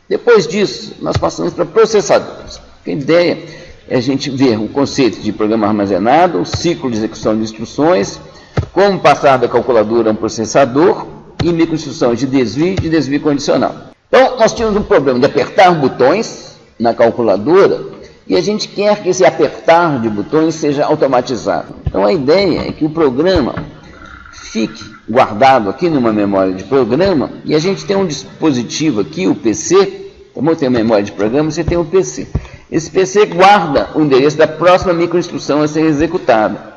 Depois disso, nós passamos para processadores. A ideia é a gente ver o conceito de programa armazenado, o ciclo de execução de instruções, como passar da calculadora a um processador e microinstruções de desvio condicional. Então, nós tínhamos um problema de apertar botões na calculadora e a gente quer que esse apertar de botões seja automatizado. Então, a ideia é que o programa fique guardado aqui numa memória de programa e a gente tem um dispositivo aqui, o PC, como tem a memória de programa, você tem o PC. Esse PC guarda o endereço da próxima microinstrução a ser executada.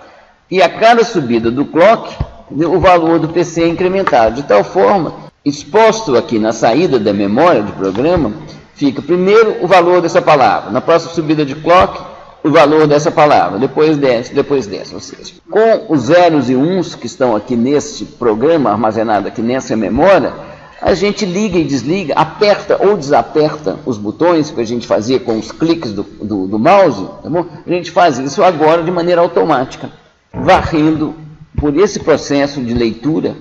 E a cada subida do clock, o valor do PC é incrementado. De tal forma, exposto aqui na saída da memória de programa, fica primeiro o valor dessa palavra. Na próxima subida de clock, o valor dessa palavra. Depois dessa. Ou seja, com os zeros e uns que estão aqui nesse programa, armazenado aqui nessa memória, a gente liga e desliga, aperta ou desaperta os botões que a gente fazia com os cliques do mouse, tá bom? A gente faz isso agora de maneira automática, varrendo por esse processo de leitura,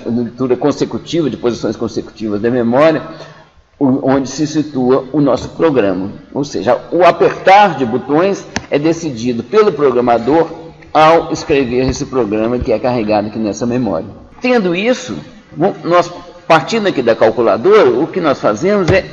leitura consecutiva, de posições consecutivas da memória, onde se situa o nosso programa. Ou seja, o apertar de botões é decidido pelo programador ao escrever esse programa que é carregado aqui nessa memória. Tendo isso, nós, partindo aqui da calculadora, o que nós fazemos é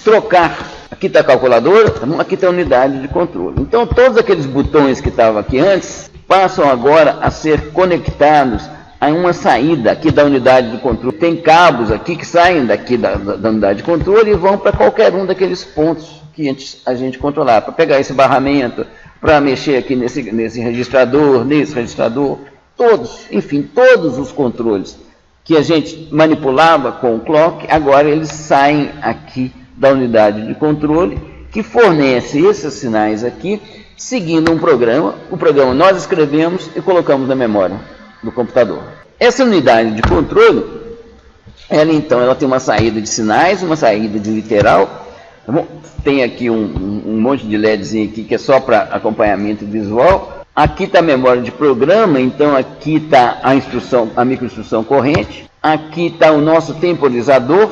trocar. Aqui está a calculadora, aqui está a unidade de controle. Então, todos aqueles botões que estavam aqui antes passam agora a ser conectados a uma saída aqui da unidade de controle. Tem cabos aqui que saem daqui da unidade de controle e vão para qualquer um daqueles pontos que a gente controlar, para pegar esse barramento, para mexer aqui nesse registrador, todos, enfim, todos os controles que a gente manipulava com o clock, agora eles saem aqui da unidade de controle, que fornece esses sinais aqui, seguindo um programa. O programa nós escrevemos e colocamos na memória do computador. Essa unidade de controle, ela tem uma saída de sinais, uma saída de literal. Tá bom? Tem aqui um monte de LEDzinho aqui que é só para acompanhamento visual. Aqui está a memória de programa, então aqui está a microinstrução corrente. Aqui está o nosso temporizador,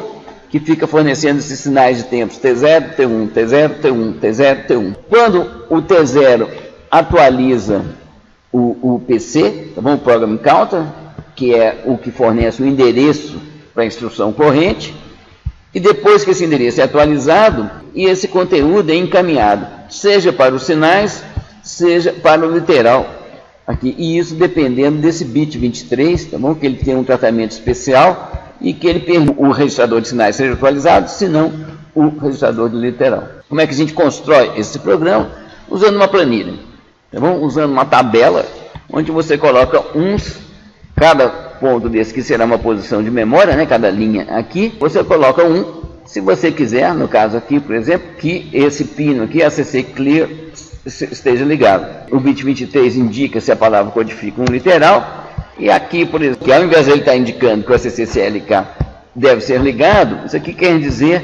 que fica fornecendo esses sinais de tempos T0, T1, T0, T1, T0, T1. Quando o T0 atualiza o PC, tá bom? O Program Counter, que é o que fornece o endereço para a instrução corrente, e depois que esse endereço é atualizado, e esse conteúdo é encaminhado, seja para os sinais, seja para o literal, aqui, e isso dependendo desse bit 23, tá bom? Que ele tem um tratamento especial e que ele permite o registrador de sinais seja atualizado, se não o registrador do literal. Como é que a gente constrói esse programa? Usando uma planilha, tá bom? Usando uma tabela, onde você coloca cada ponto desse que será uma posição de memória, né? Cada linha aqui, você coloca se você quiser, no caso aqui, por exemplo, que esse pino aqui, ACC Clear, esteja ligado. O bit 23 indica se a palavra codifica um literal, e aqui, por exemplo, que ao invés de ele estar indicando que o ACC-CLK deve ser ligado, isso aqui quer dizer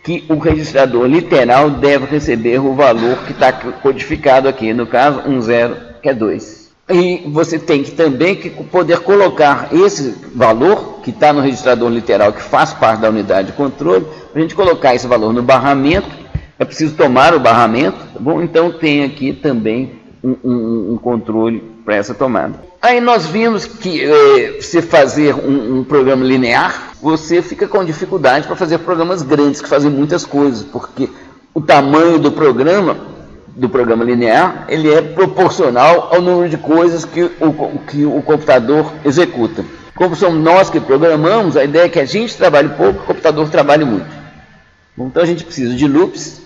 que o registrador literal deve receber o valor que está codificado aqui, no caso, 10, que é 2. E você tem também que poder colocar esse valor, que está no registrador literal, que faz parte da unidade de controle, para a gente colocar esse valor no barramento. É preciso tomar o barramento, tá bom? Então tem aqui também um controle para essa tomada. Aí nós vimos que se fazer um programa linear, você fica com dificuldade para fazer programas grandes, que fazem muitas coisas, porque o tamanho do programa linear, ele é proporcional ao número de coisas que o computador executa. Como somos nós que programamos, a ideia é que a gente trabalhe pouco, o computador trabalhe muito. Bom, então a gente precisa de loops.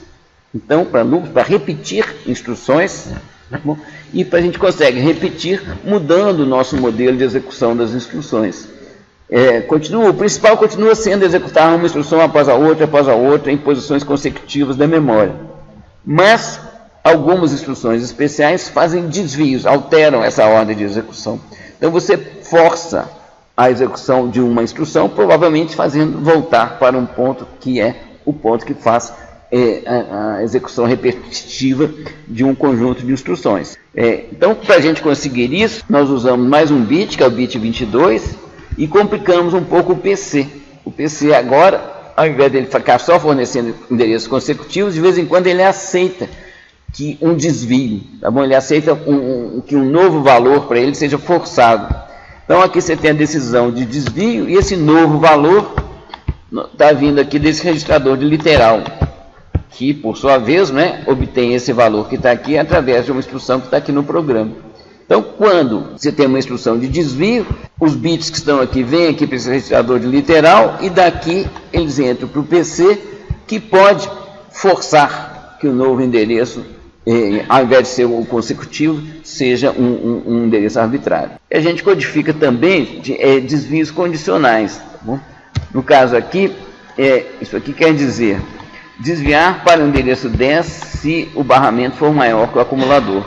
Então, para repetir instruções, tá bom? E a gente consegue repetir mudando o nosso modelo de execução das instruções. O principal continua sendo executar uma instrução após a outra, em posições consecutivas da memória. Mas algumas instruções especiais fazem desvios, alteram essa ordem de execução. Então, você força a execução de uma instrução, provavelmente fazendo voltar para um ponto que é o ponto que faz a execução repetitiva de um conjunto de instruções. Então, para a gente conseguir isso, nós usamos mais um bit, que é o bit 22, e complicamos um pouco o PC. O PC agora ao invés de ele ficar só fornecendo endereços consecutivos, de vez em quando ele aceita que um desvio, tá bom? Ele aceita que um novo valor para ele seja forçado. Então aqui você tem a decisão de desvio e esse novo valor está vindo aqui desse registrador de literal, que por sua vez, né, obtém esse valor que está aqui através de uma instrução que está aqui no programa. Então, quando você tem uma instrução de desvio, os bits que estão aqui vêm aqui para esse registrador de literal e daqui eles entram para o PC, que pode forçar que o novo endereço, ao invés de ser o consecutivo, seja um endereço arbitrário. E a gente codifica também desvios condicionais. Tá bom? No caso aqui, isso aqui quer dizer desviar para o endereço 10 se o barramento for maior que o acumulador.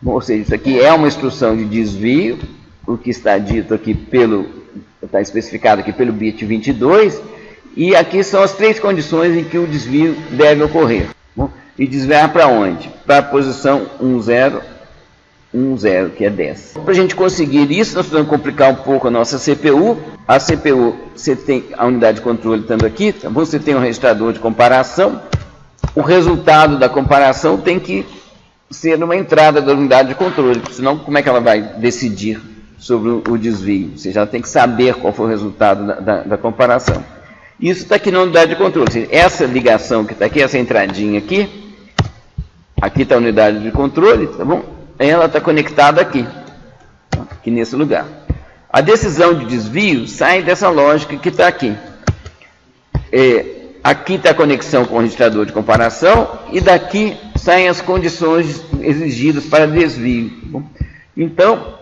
Ou seja, isso aqui é uma instrução de desvio, o que está dito aqui está especificado aqui pelo bit 22, e aqui são as 3 condições em que o desvio deve ocorrer. Bom, e desviar para onde? Para a posição 1010, que é 10. Para a gente conseguir isso, nós precisamos complicar um pouco a nossa CPU. A CPU, você tem a unidade de controle estando aqui, tá bom? Você tem um registrador de comparação. O resultado da comparação tem que ser uma entrada da unidade de controle, senão como é que ela vai decidir sobre o desvio? Você já tem que saber qual foi o resultado da comparação. Isso está aqui na unidade de controle. Ou seja, essa ligação que está aqui, essa entradinha aqui está a unidade de controle, tá bom? Ela está conectada aqui nesse lugar. A decisão de desvio sai dessa lógica que está aqui. Aqui está a conexão com o registrador de comparação e daqui saem as condições exigidas para desvio. Tá bom? Então,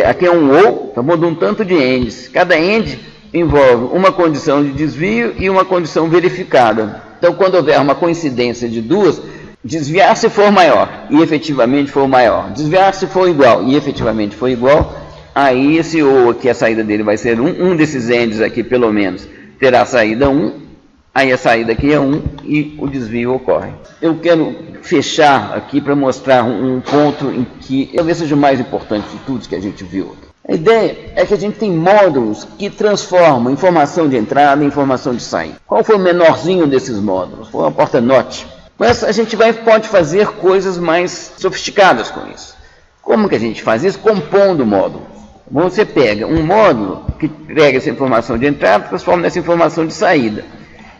aqui é um ou, tá bom? De um tanto de ends. Cada end envolve uma condição de desvio e uma condição verificada. Então, quando houver uma coincidência de duas, desviar se for maior e efetivamente for maior, desviar se for igual e efetivamente for igual, aí esse ou aqui, a saída dele vai ser um desses ends aqui, pelo menos, terá saída 1. Aí a saída aqui é 1 e o desvio ocorre. Eu quero fechar aqui para mostrar um ponto em que talvez seja o mais importante de tudo que a gente viu. A ideia é que a gente tem módulos que transformam informação de entrada em informação de saída. Qual foi o menorzinho desses módulos? Foi uma porta NOT. Mas a gente pode fazer coisas mais sofisticadas com isso. Como que a gente faz isso? Compondo módulos. Você pega um módulo que pega essa informação de entrada e transforma nessa informação de saída.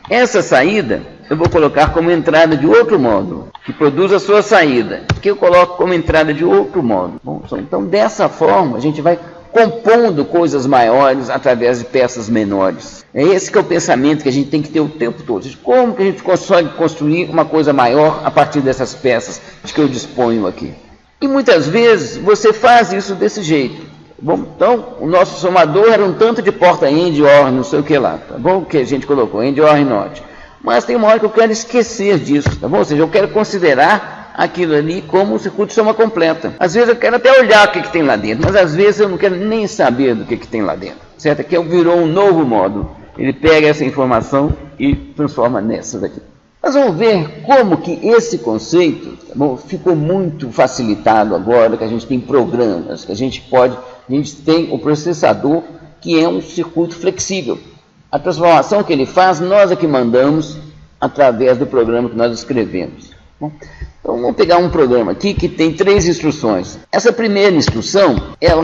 Essa saída eu vou colocar como entrada de outro módulo, que produz a sua saída, que eu coloco como entrada de outro módulo. Bom, então, dessa forma, a gente vai compondo coisas maiores através de peças menores. É esse que é o pensamento que a gente tem que ter o tempo todo. Como que a gente consegue construir uma coisa maior a partir dessas peças de que eu disponho aqui? E muitas vezes você faz isso desse jeito. Bom, então, o nosso somador era um tanto de porta end, or, não sei o que lá, tá bom? Que a gente colocou, end, or e not. Mas tem uma hora que eu quero esquecer disso, tá bom? Ou seja, eu quero considerar aquilo ali como um circuito de soma completa. Às vezes eu quero até olhar o que tem lá dentro, mas às vezes eu não quero nem saber do que tem lá dentro, certo? Aqui virou um novo módulo. Ele pega essa informação e transforma nessa daqui. Nós vamos ver como que esse conceito, tá bom, ficou muito facilitado agora, que a gente tem programas, que a gente tem o processador, que é um circuito flexível. A transformação que ele faz, nós é que mandamos através do programa que nós escrevemos. Bom, então, vamos pegar um programa aqui que tem 3 instruções. Essa primeira instrução, ela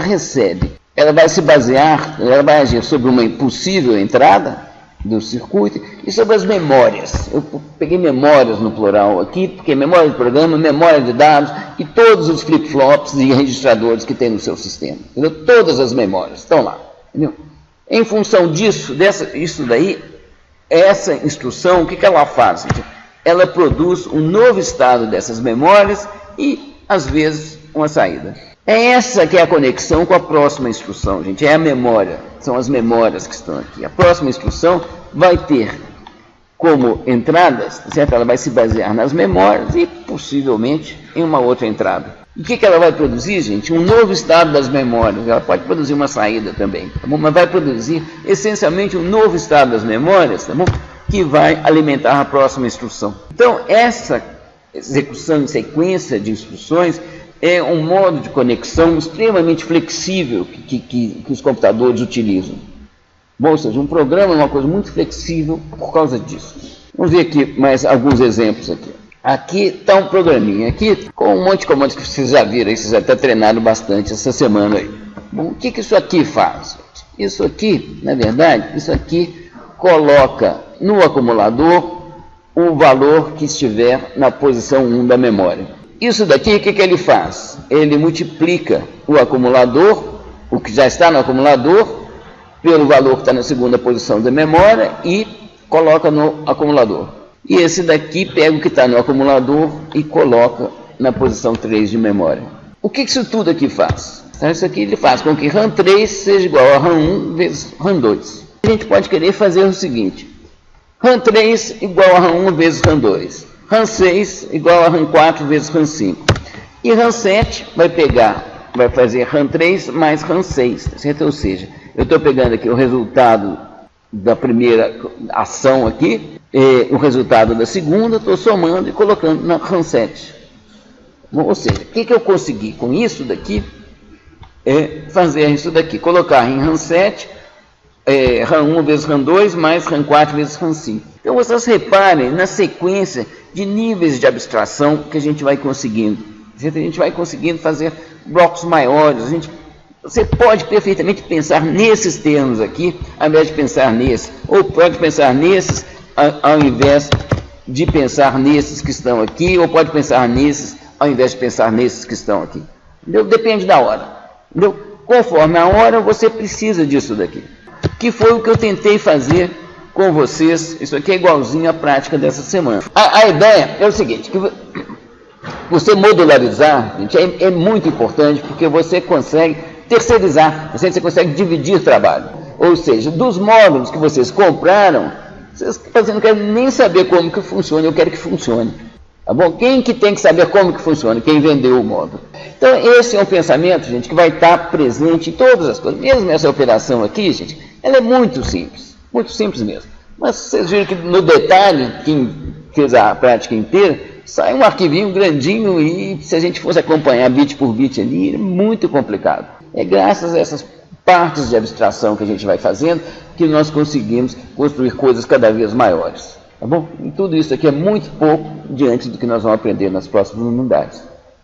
vai se basear, ela vai agir sobre uma possível entrada do circuito e sobre as memórias. Eu peguei memórias no plural aqui, porque memória de programa, memória de dados e todos os flip-flops e registradores que tem no seu sistema. Entendeu? Todas as memórias estão lá. Entendeu? Em função disso, isso daí, essa instrução, o que ela faz? Ela produz um novo estado dessas memórias e, às vezes, uma saída. É essa que é a conexão com a próxima instrução, gente. É a memória. São as memórias que estão aqui. A próxima instrução vai ter como entradas, certo? Ela vai se basear nas memórias e, possivelmente, em uma outra entrada. E o que ela vai produzir, gente? Um novo estado das memórias. Ela pode produzir uma saída também, tá bom? Mas vai produzir, essencialmente, um novo estado das memórias, tá bom? Que vai alimentar a próxima instrução. Então, essa execução em sequência de instruções é um modo de conexão extremamente flexível que os computadores utilizam. Bom, ou seja, um programa é uma coisa muito flexível por causa disso. Vamos ver aqui mais alguns exemplos aqui. Aqui está um programinha aqui com um monte de comandos que vocês já viram, vocês já até treinaram bastante essa semana aí. Bom, o que isso aqui faz? Isso aqui, na verdade, isso aqui coloca no acumulador o valor que estiver na posição 1 da memória. Isso daqui, o que ele faz? Ele multiplica o acumulador, o que já está no acumulador, pelo valor que está na segunda posição da memória e coloca no acumulador. E esse daqui pega o que está no acumulador e coloca na posição 3 de memória. O que isso tudo aqui faz? Então, isso aqui ele faz com que RAM 3 seja igual a RAM 1 vezes RAM 2. A gente pode querer fazer o seguinte: RAM 3 igual a RAM 1 vezes RAM 2. RAM 6 igual a RAM 4 vezes RAM 5. E RAM 7 vai fazer RAM 3 mais RAM 6, tá certo? Ou seja, eu estou pegando aqui o resultado da primeira ação aqui, o resultado da segunda, estou somando e colocando na RAM 7. Bom, ou seja, o que eu consegui com isso daqui? Fazer isso daqui, colocar em RAM 7, RAM 1 vezes RAM 2, mais RAM 4 vezes RAM 5. Então, vocês reparem na sequência de níveis de abstração que a gente vai conseguindo. A gente vai conseguindo fazer blocos maiores. Você pode perfeitamente pensar nesses termos aqui, ao invés de pensar nesses. Ou pode pensar nesses, ao invés de pensar nesses que estão aqui, ou pode pensar nesses, ao invés de pensar nesses que estão aqui. Entendeu? Depende da hora. Entendeu? Conforme a hora, você precisa disso daqui. Que foi o que eu tentei fazer com vocês. Isso aqui é igualzinho à prática dessa semana. A ideia é o seguinte, que você modularizar, gente, é muito importante, porque você consegue terceirizar, você consegue dividir trabalho. Ou seja, dos módulos que vocês compraram, vocês não querem nem saber como que funciona, eu quero que funcione. Tá bom? Quem que tem que saber como que funciona? Quem vendeu o módulo. Então, esse é um pensamento, gente, que vai estar presente em todas as coisas. Mesmo essa operação aqui, gente, ela é muito simples mesmo. Mas vocês viram que no detalhe, quem fez a prática inteira, sai um arquivinho grandinho e se a gente fosse acompanhar bit por bit ali, é muito complicado. É graças a essas partes de abstração que a gente vai fazendo que nós conseguimos construir coisas cada vez maiores. Tá bom? E tudo isso aqui é muito pouco diante do que nós vamos aprender nas próximas unidades.